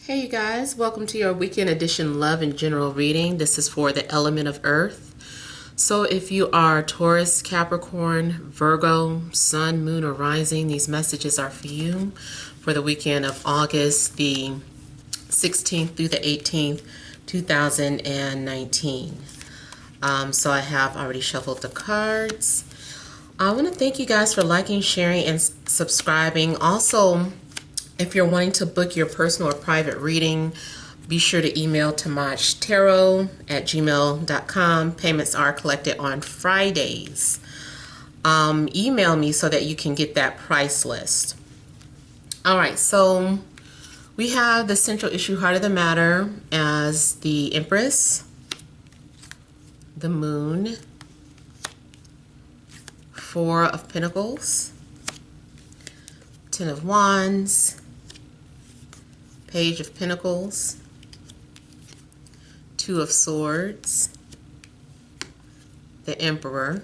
Hey you guys, welcome to your weekend edition love and general reading. This is for the element of earth. So if you are Taurus, Capricorn, Virgo, Sun, Moon, or Rising, these messages are for you for the weekend of August the 16th through the 18th, 2019. So I have already shuffled the cards. I want to thank you guys for liking, sharing, and subscribing. Also, if you're wanting to book your personal or private reading, be sure to email TemajTarot@gmail.com. Payments are collected on Fridays. Email me so that you can get that price list. All right, so we have the central issue, heart of the matter, as the Empress, the Moon, Four of Pentacles, Ten of Wands, Page of Pentacles, Two of Swords, the Emperor,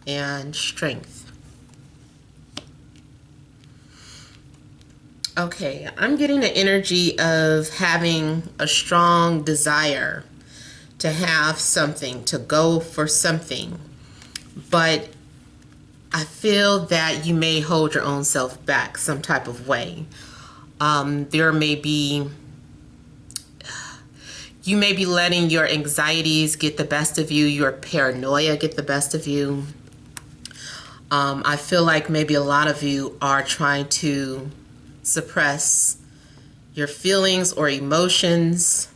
and Strength. Okay, I'm getting the energy of having a strong desire to have something, to go for something, but I feel that you may hold your own self back some type of way. There may be, you may be letting your anxieties get the best of you, your paranoia get the best of you. I feel like maybe a lot of you are trying to suppress your feelings or emotions.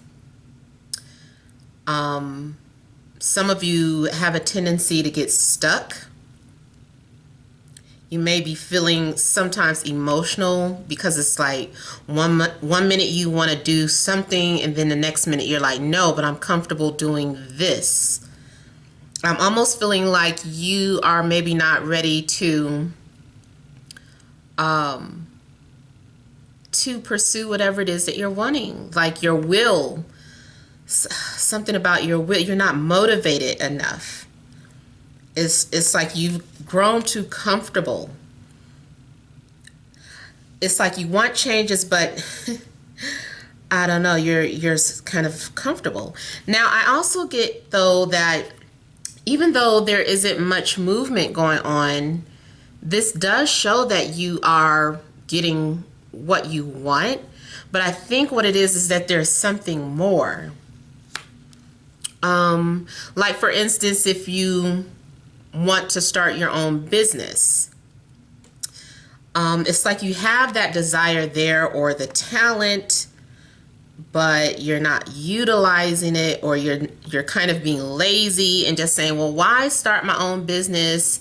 Some of you have a tendency to get stuck. You may be feeling sometimes emotional because it's like one minute you want to do something and then the next minute you're like, no, but I'm comfortable doing this. I'm almost feeling like you are maybe not ready to pursue whatever it is that you're wanting. Like your will, something about your will, you're not motivated enough. It's like you've grown too comfortable. It's like you want changes, but I don't know, you're kind of comfortable. Now, I also get though that even though there isn't much movement going on, this does show that you are getting what you want. But I think what it is that there's something more. Like for instance, if you want to start your own business, it's like you have that desire there or the talent, but you're not utilizing it, or you're kind of being lazy and just saying, well, why start my own business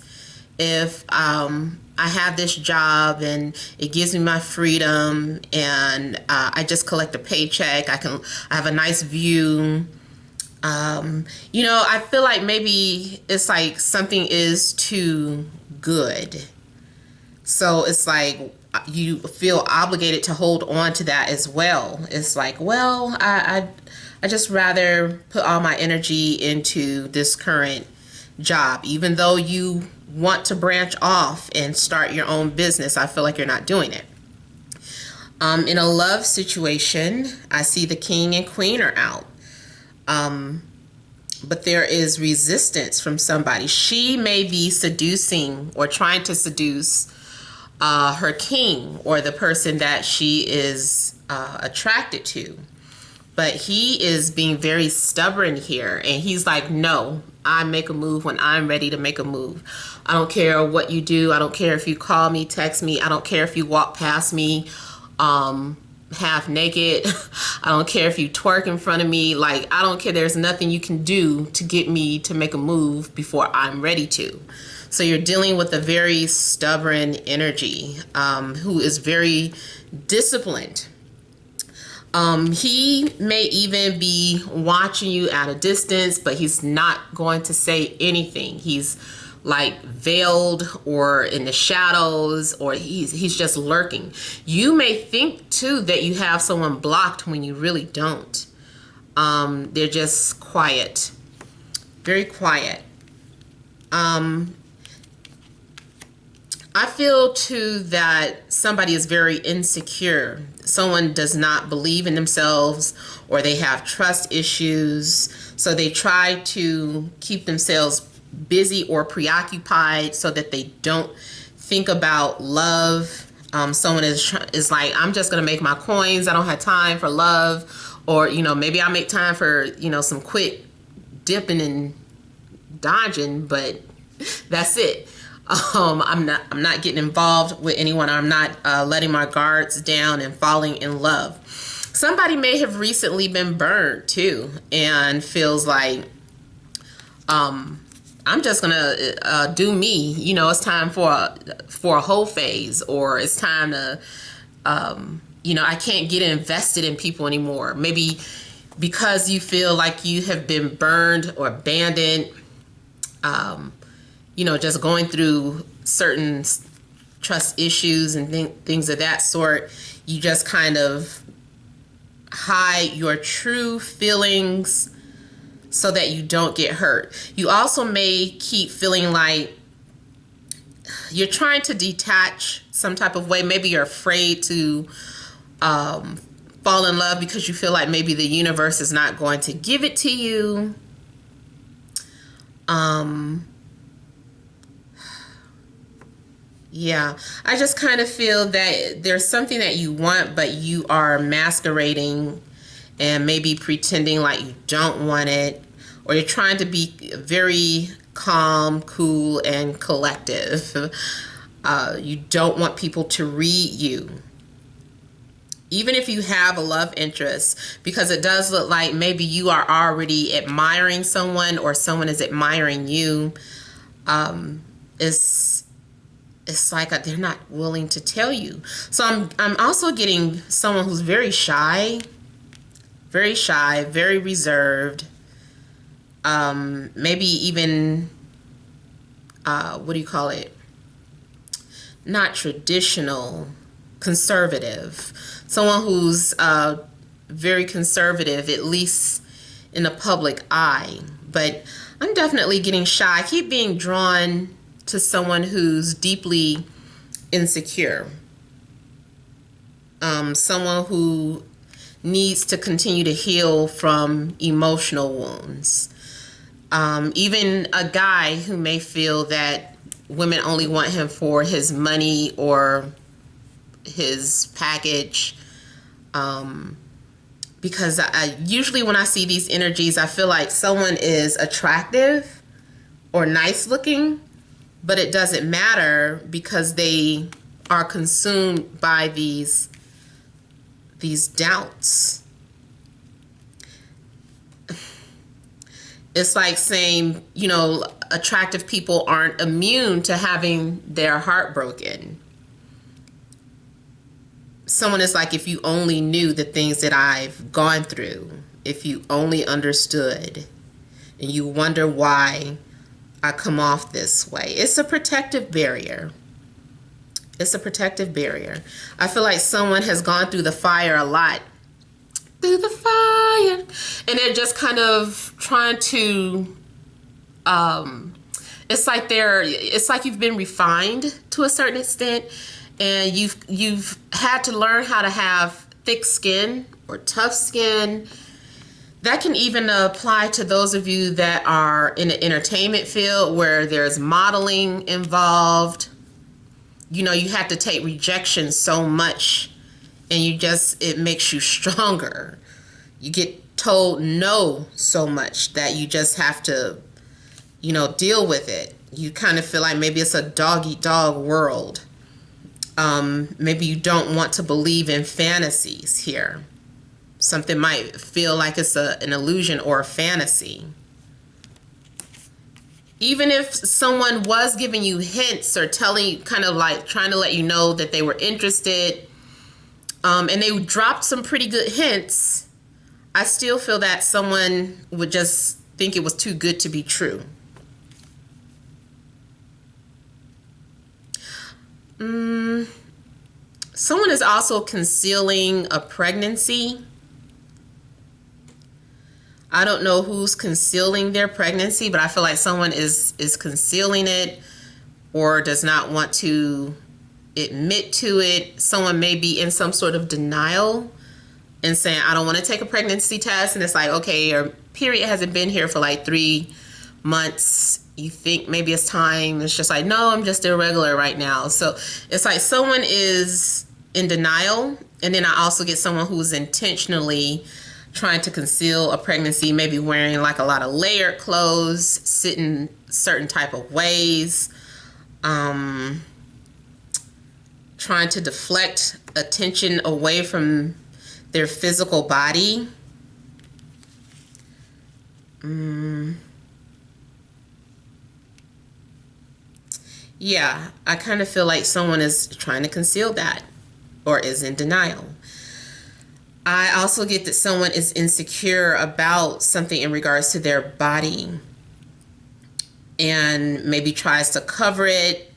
if I have this job and it gives me my freedom, and I just collect a paycheck, I have a nice view. You know, I feel like maybe it's like something is too good. So it's like you feel obligated to hold on to that as well. It's like, well, I just rather put all my energy into this current job, even though you want to branch off and start your own business. I feel like you're not doing it. In a love situation, I see the King and Queen are out. But there is resistance from somebody. She may be seducing or trying to seduce her king, or the person that she is attracted to. But he is being very stubborn here. And he's like, no, I make a move when I'm ready to make a move. I don't care what you do. I don't care if you call me, text me. I don't care if you walk past me half naked. I don't care if you twerk in front of me. Like, I don't care. There's nothing you can do to get me to make a move before I'm ready to. So you're dealing with a very stubborn energy, who is very disciplined. He may even be watching you at a distance, but he's not going to say anything. He's like veiled or in the shadows, or he's just lurking. You may think too that you have someone blocked when you really don't. They're just quiet, very quiet. I feel too that somebody is very insecure. Someone does not believe in themselves, or they have trust issues. So they try to keep themselves busy or preoccupied so that they don't think about love. Someone is like, I'm just going to make my coins. I don't have time for love. Or, maybe I'll make time for, some quick dipping and dodging, but that's it. I'm not getting involved with anyone. I'm not letting my guards down and falling in love. Somebody may have recently been burned too and feels like, I'm just gonna do me. It's time for a whole phase, or it's time to, I can't get invested in people anymore. Maybe because you feel like you have been burned or abandoned. Just going through certain trust issues and things of that sort, you just kind of hide your true feelings so that you don't get hurt. You also may keep feeling like you're trying to detach some type of way. Maybe you're afraid to fall in love because you feel like maybe the universe is not going to give it to you. Yeah, I just kind of feel that there's something that you want, but you are masquerading and maybe pretending like you don't want it, or you're trying to be very calm, cool, and collective. You don't want people to read you, even if you have a love interest, because it does look like maybe you are already admiring someone or someone is admiring you. It's like they're not willing to tell you. So I'm also getting someone who's very shy, very reserved. Maybe even what do you call it? Not traditional, conservative. Someone who's very conservative, at least in the public eye. But I'm definitely getting shy. I keep being drawn to someone who's deeply insecure. Someone who needs to continue to heal from emotional wounds. Even a guy who may feel that women only want him for his money or his package. Because usually when I see these energies, I feel like someone is attractive or nice looking, but it doesn't matter because they are consumed by these doubts. It's like saying, attractive people aren't immune to having their heart broken. Someone is like, if you only knew the things that I've gone through, if you only understood, and you wonder why I come off this way. It's a protective barrier. It's a protective barrier. I feel like someone has gone through the fire a lot. Through the fire. And they're just kind of trying to, it's like you've been refined to a certain extent, and you've had to learn how to have thick skin or tough skin. That can even apply to those of you that are in the entertainment field where there's modeling involved. You have to take rejection so much, and it makes you stronger. You get told no so much that you just have to, deal with it. You kind of feel like maybe it's a dog-eat-dog world. Maybe you don't want to believe in fantasies here. Something might feel like it's an illusion or a fantasy. Even if someone was giving you hints or kind of like trying to let you know that they were interested, and they dropped some pretty good hints, I still feel that someone would just think it was too good to be true. Someone is also concealing a pregnancy. I don't know who's concealing their pregnancy, but I feel like someone is concealing it, or does not want to admit to it. Someone may be in some sort of denial and saying, I don't want to take a pregnancy test. And it's like, okay, your period hasn't been here for like 3 months. You think maybe it's time. It's just like, no, I'm just irregular right now. So it's like someone is in denial. And then I also get someone who's intentionally trying to conceal a pregnancy, maybe wearing like a lot of layered clothes, sitting certain type of ways, trying to deflect attention away from their physical body. Yeah, I kind of feel like someone is trying to conceal that or is in denial. I also get that someone is insecure about something in regards to their body and maybe tries to cover it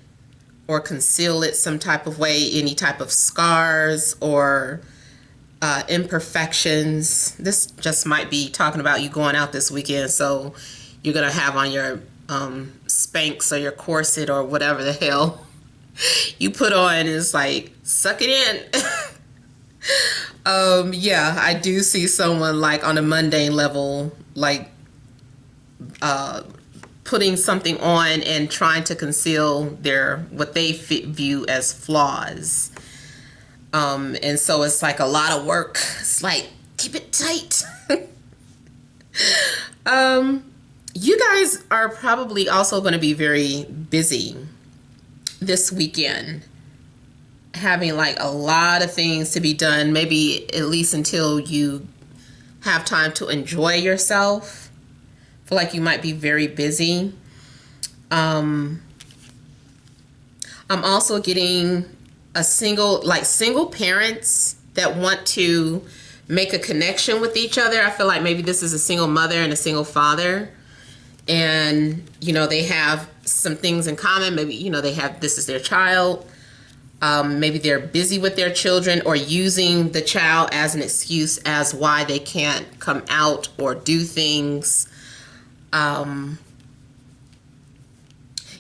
or conceal it some type of way, any type of scars or imperfections. This just might be talking about you going out this weekend, so you're going to have on your Spanx or your corset or whatever the hell you put on, and it's like, suck it in. Yeah, I do see someone like on a mundane level, like putting something on and trying to conceal their what they view as flaws. And so it's like a lot of work. It's like, keep it tight. You guys are probably also going to be very busy this weekend, having like a lot of things to be done, maybe at least until you have time to enjoy yourself. I feel like you might be very busy. I'm also getting single parents that want to make a connection with each other. I feel like maybe this is a single mother and a single father, and they have some things in common. Maybe this is their child. Maybe they're busy with their children or using the child as an excuse as why they can't come out or do things.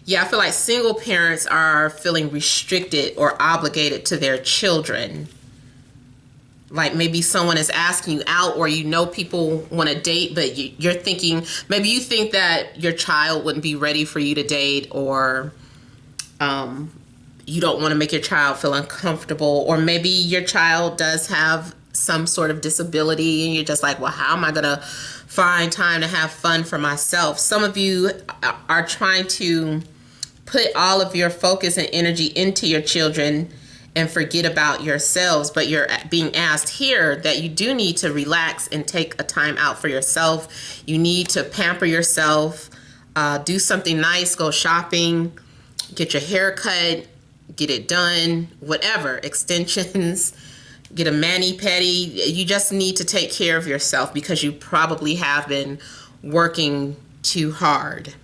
Yeah, I feel like single parents are feeling restricted or obligated to their children. Like maybe someone is asking you out, or people want to date, but you're thinking, maybe you think that your child wouldn't be ready for you to date, or you don't want to make your child feel uncomfortable, or maybe your child does have some sort of disability and you're just like, well, how am I going to find time to have fun for myself? Some of you are trying to put all of your focus and energy into your children and forget about yourselves, but you're being asked here that you do need to relax and take a time out for yourself. You need to pamper yourself, do something nice, go shopping, get your hair cut, get it done, whatever, extensions, get a mani-pedi. You just need to take care of yourself because you probably have been working too hard.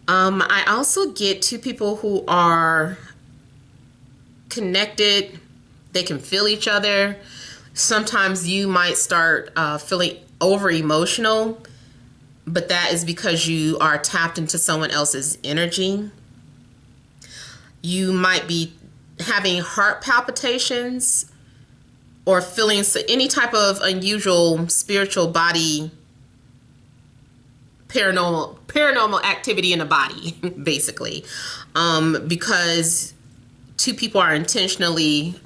I also get two people who are connected. They can feel each other. Sometimes you might start feeling over emotional, but that is because you are tapped into someone else's energy. You might be having heart palpitations or feeling any type of unusual spiritual body, paranormal activity in the body, basically, because two people are intentionally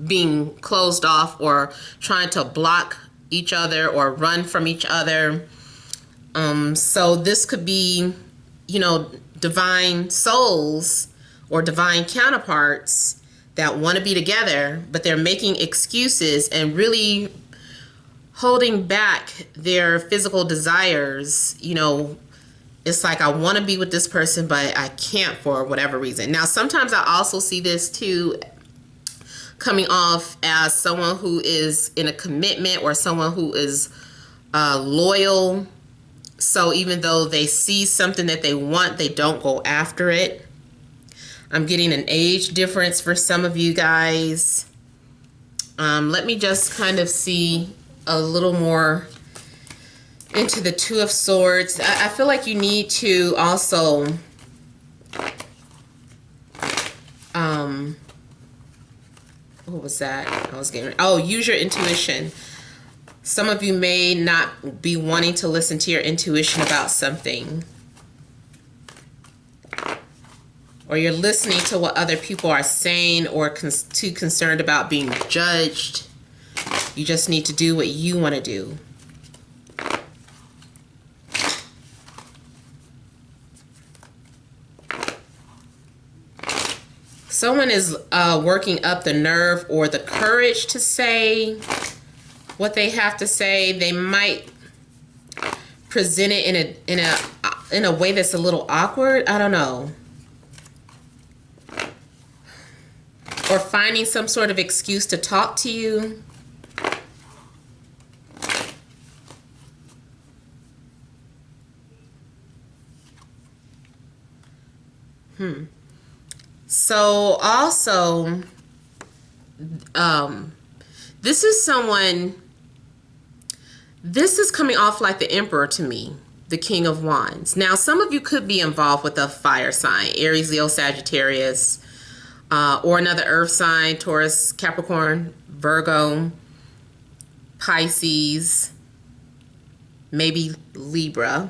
being closed off or trying to block each other or run from each other. So this could be, divine souls or divine counterparts that want to be together, but they're making excuses and really holding back their physical desires. It's like, I want to be with this person, but I can't for whatever reason. Now, sometimes I also see this too coming off as someone who is in a commitment or someone who is loyal. So even though they see something that they want, they don't go after it. I'm getting an age difference for some of you guys. Let me just kind of see a little more into the Two of Swords. I feel like you need to also was that? I was getting, oh, use your intuition. Some of you may not be wanting to listen to your intuition about something. Or you're listening to what other people are saying, or too concerned about being judged. You just need to do what you want to do. Someone is working up the nerve or the courage to say what they have to say. They might present it in a way that's a little awkward. I don't know. Or finding some sort of excuse to talk to you. So also, this is someone, this is coming off like the Emperor to me, the King of Wands. Now, some of you could be involved with a fire sign, Aries, Leo, Sagittarius, or another earth sign, Taurus, Capricorn, Virgo, Pisces, maybe Libra,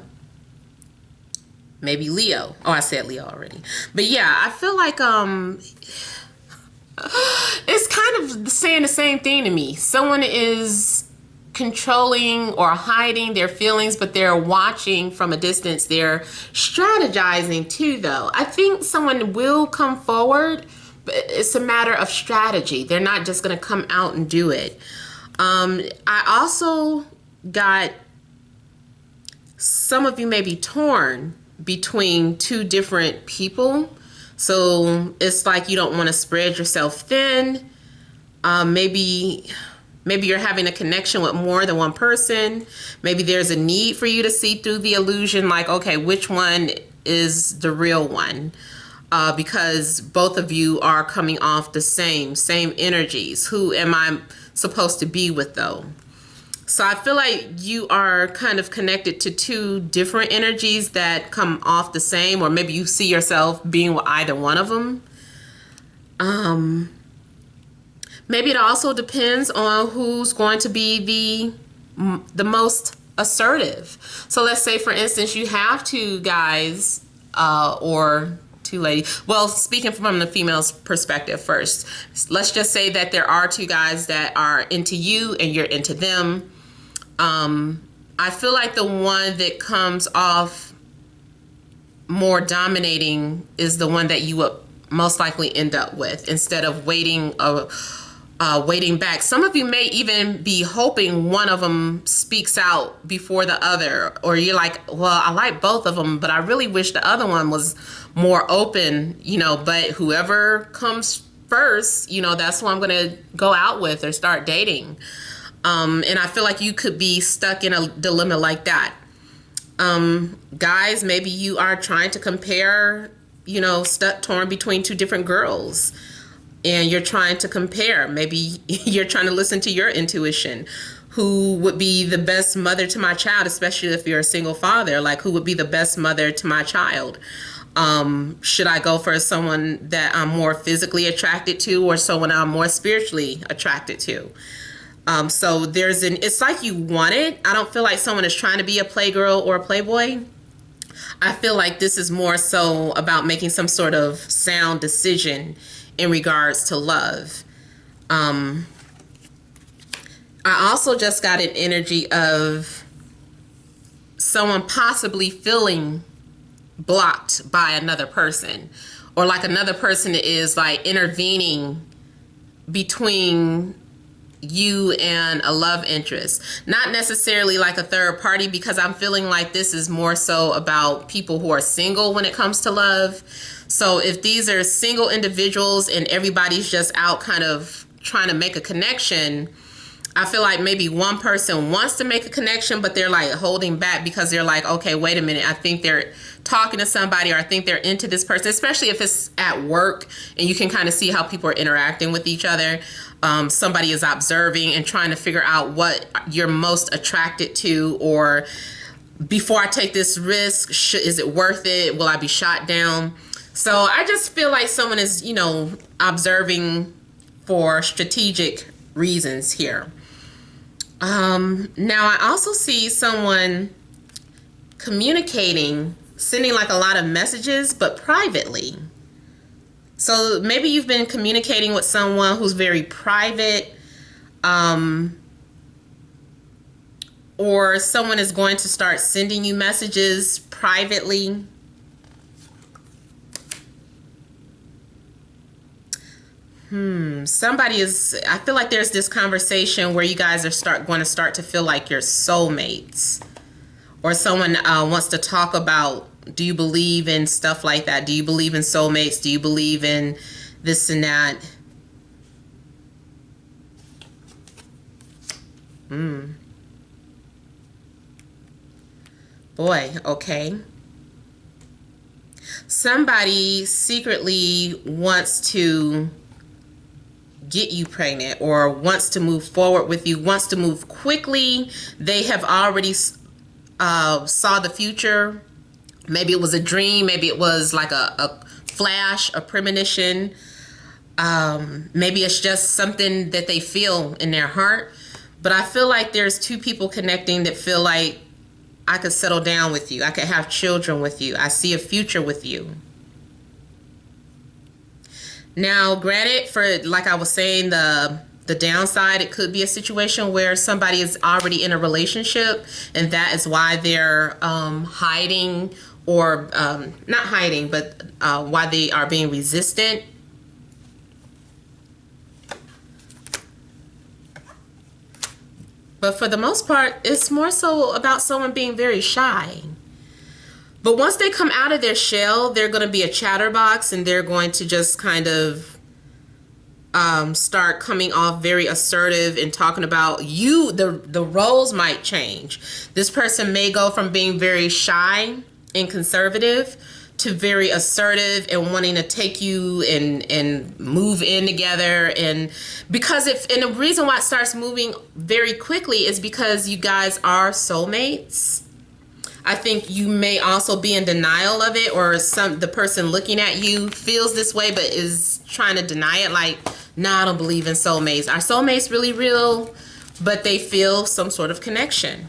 maybe Leo. Oh, I said Leo already. But yeah, I feel like it's kind of saying the same thing to me. Someone is controlling or hiding their feelings, but they're watching from a distance. They're strategizing too, though. I think someone will come forward, but it's a matter of strategy. They're not just going to come out and do it. I also got some of you may be torn between two different people. So it's like you don't want to spread yourself thin. Maybe you're having a connection with more than one person. Maybe there's a need for you to see through the illusion, like, okay, which one is the real one? Because both of you are coming off the same energies. Who am I supposed to be with, though? So I feel like you are kind of connected to two different energies that come off the same, or maybe you see yourself being with either one of them. Maybe it also depends on who's going to be the most assertive. So let's say, for instance, you have two guys or two ladies. Well, speaking from the female's perspective first, let's just say that there are two guys that are into you and you're into them. I feel like the one that comes off more dominating is the one that you would most likely end up with, instead of waiting back. Some of you may even be hoping one of them speaks out before the other, or you're like, well, I like both of them, but I really wish the other one was more open, but whoever comes first, that's who I'm going to go out with or start dating. And I feel like you could be stuck in a dilemma like that. Guys, maybe you are trying to compare, stuck torn between two different girls, and you're trying to compare. Maybe you're trying to listen to your intuition. Who would be the best mother to my child, especially if you're a single father? Like, who would be the best mother to my child? Should I go for someone that I'm more physically attracted to, or someone I'm more spiritually attracted to? So it's like you want it. I don't feel like someone is trying to be a playgirl or a playboy. I feel like this is more so about making some sort of sound decision in regards to love. I also just got an energy of someone possibly feeling blocked by another person, or like another person is like intervening between you and a love interest. Not necessarily like a third party, because I'm feeling like this is more so about people who are single when it comes to love. So if these are single individuals and everybody's just out kind of trying to make a connection, I feel like maybe one person wants to make a connection, but they're like holding back because they're like, okay, wait a minute, I think they're talking to somebody, or I think they're into this person, especially if it's at work and you can kind of see how people are interacting with each other. Somebody is observing and trying to figure out what you're most attracted to, or before I take this risk, is it worth it? Will I be shot down? So I just feel like someone is, observing for strategic reasons here. Now I also see someone communicating, sending like a lot of messages, but privately. So maybe you've been communicating with someone who's very private, or someone is going to start sending you messages privately. Somebody is, I feel like there's this conversation where you guys are going to start to feel like you're soulmates, or someone wants to talk about, do you believe in stuff like that? Do you believe in soulmates? Do you believe in this and that? Boy, okay. Somebody secretly wants to get you pregnant, or wants to move forward with you, wants to move quickly. They have already saw the future. Maybe it was a dream. Maybe it was like a flash, a premonition. Maybe it's just something that they feel in their heart. But I feel like there's two people connecting that feel like, I could settle down with you. I could have children with you. I see a future with you. Now, granted, for, like I was saying, the downside, it could be a situation where somebody is already in a relationship, and that is why they're hiding, or not hiding, but why they are being resistant. But for the most part, it's more so about someone being very shy. But once they come out of their shell, they're going to be a chatterbox, and they're going to just kind of start coming off very assertive and talking about you. The roles might change. This person may go from being very shy and conservative to very assertive and wanting to take you and move in together. And because and the reason why it starts moving very quickly is because you guys are soulmates. I think you may also be in denial of it, or the person looking at you feels this way but is trying to deny it, like, nah, I don't believe in soulmates. Are soulmates really real? But they feel some sort of connection.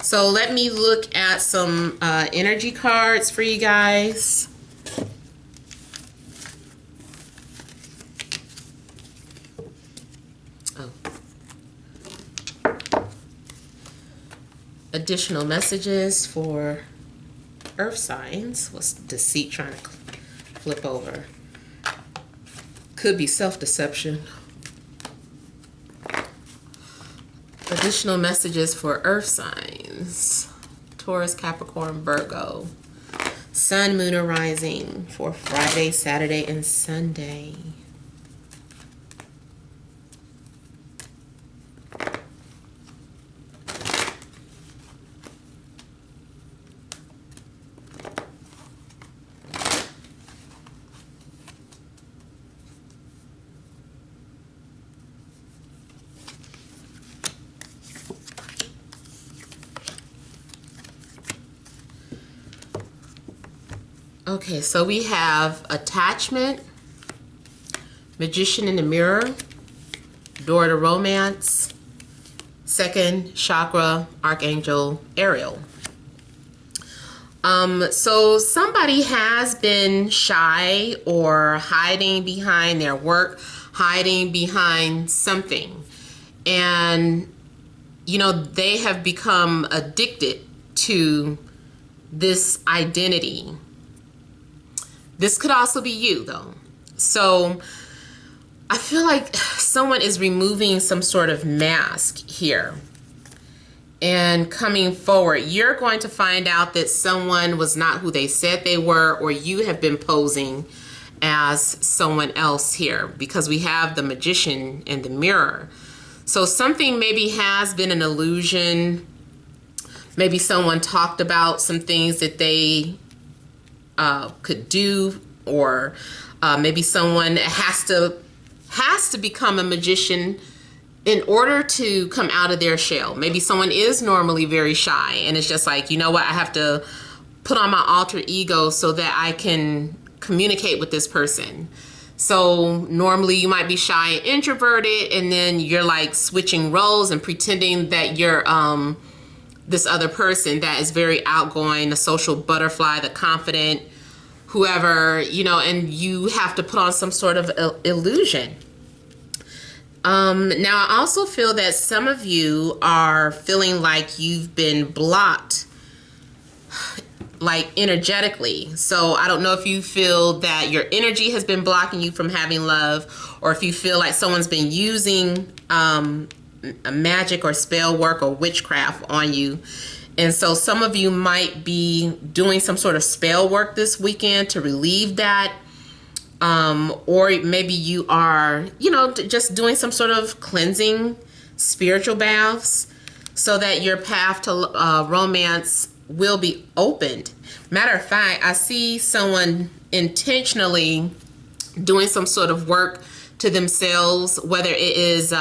So let me look at some energy cards for you guys. Additional messages for earth signs. What's deceit trying to flip over? Could be self-deception. Additional messages for earth signs. Taurus, Capricorn, Virgo. Sun, Moon, or Rising for Friday, Saturday, and Sunday. Okay, so we have attachment, Magician in the Mirror, Door to Romance, second chakra, Archangel Ariel. So somebody has been shy or hiding behind their work, hiding behind something. And, you know, they have become addicted to this identity. This could also be you, though. So I feel like someone is removing some sort of mask here and coming forward. You're going to find out that someone was not who they said they were, or you have been posing as someone else here, because we have the Magician in the Mirror. So something maybe has been an illusion. Maybe someone talked about some things that they could do, or maybe someone has to become a magician in order to come out of their shell. Maybe someone is normally very shy, and it's just like, you know what, I have to put on my alter ego so that I can communicate with this person. So normally you might be shy and introverted, and then you're like switching roles and pretending that you're this other person that is very outgoing, the social butterfly, the confident, whoever, you know, and you have to put on some sort of illusion. Now, I also feel that some of you are feeling like you've been blocked, like energetically. So I don't know if you feel that your energy has been blocking you from having love, or if you feel like someone's been using a magic or spell work or witchcraft on you. And so some of you might be doing some sort of spell work this weekend to relieve that. Or maybe you are, you know, just doing some sort of cleansing spiritual baths so that your path to romance will be opened. Matter of fact, I see someone intentionally doing some sort of work to themselves, whether it is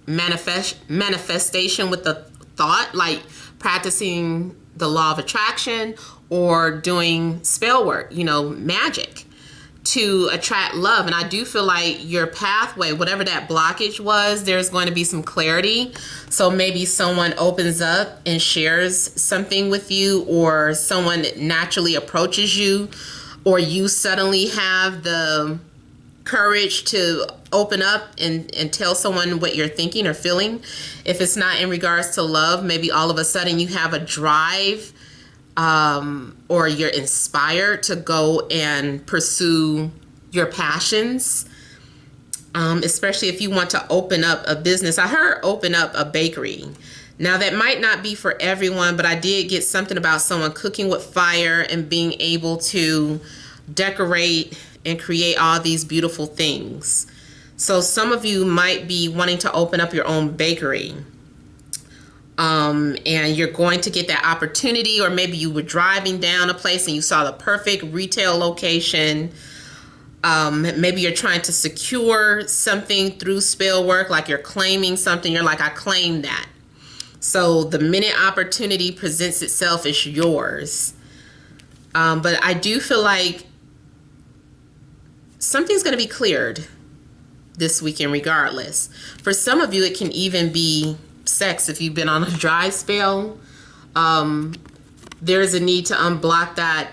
manifestation with the thought, like practicing the law of attraction, or doing spell work, you know, magic, to attract love. And I do feel like your pathway, whatever that blockage was, there's going to be some clarity. So maybe someone opens up and shares something with you, or someone naturally approaches you, or you suddenly have the courage to open up and tell someone what you're thinking or feeling. If it's not in regards to love, maybe all of a sudden you have a drive, or you're inspired to go and pursue your passions, especially if you want to open up a business. I heard open up a bakery. Now, that might not be for everyone, but I did get something about someone cooking with fire and being able to decorate and create all these beautiful things. So some of you might be wanting to open up your own bakery. And you're going to get that opportunity, or maybe you were driving down a place and you saw the perfect retail location. Maybe you're trying to secure something through spell work, like you're claiming something. You're like, I claim that. So the minute opportunity presents itself, it's yours. But I do feel like something's going to be cleared this weekend regardless. For some of you, it can even be sex. If you've been on a dry spell, there's a need to unblock that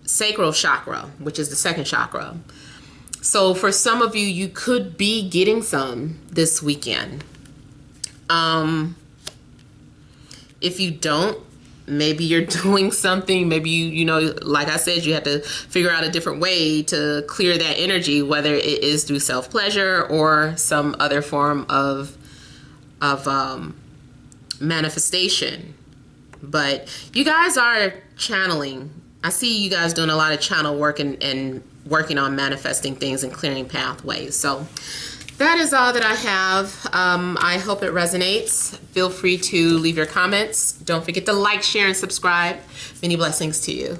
sacral chakra, which is the second chakra. So for some of you, you could be getting some this weekend. If you don't, maybe you're doing something, maybe you know, like I said, you have to figure out a different way to clear that energy, whether it is through self-pleasure or some other form of manifestation. But you guys are channeling. I see you guys doing a lot of channel work and working on manifesting things and clearing pathways. So that is all that I have. I hope it resonates. Feel free to leave your comments. Don't forget to like, share, and subscribe. Many blessings to you.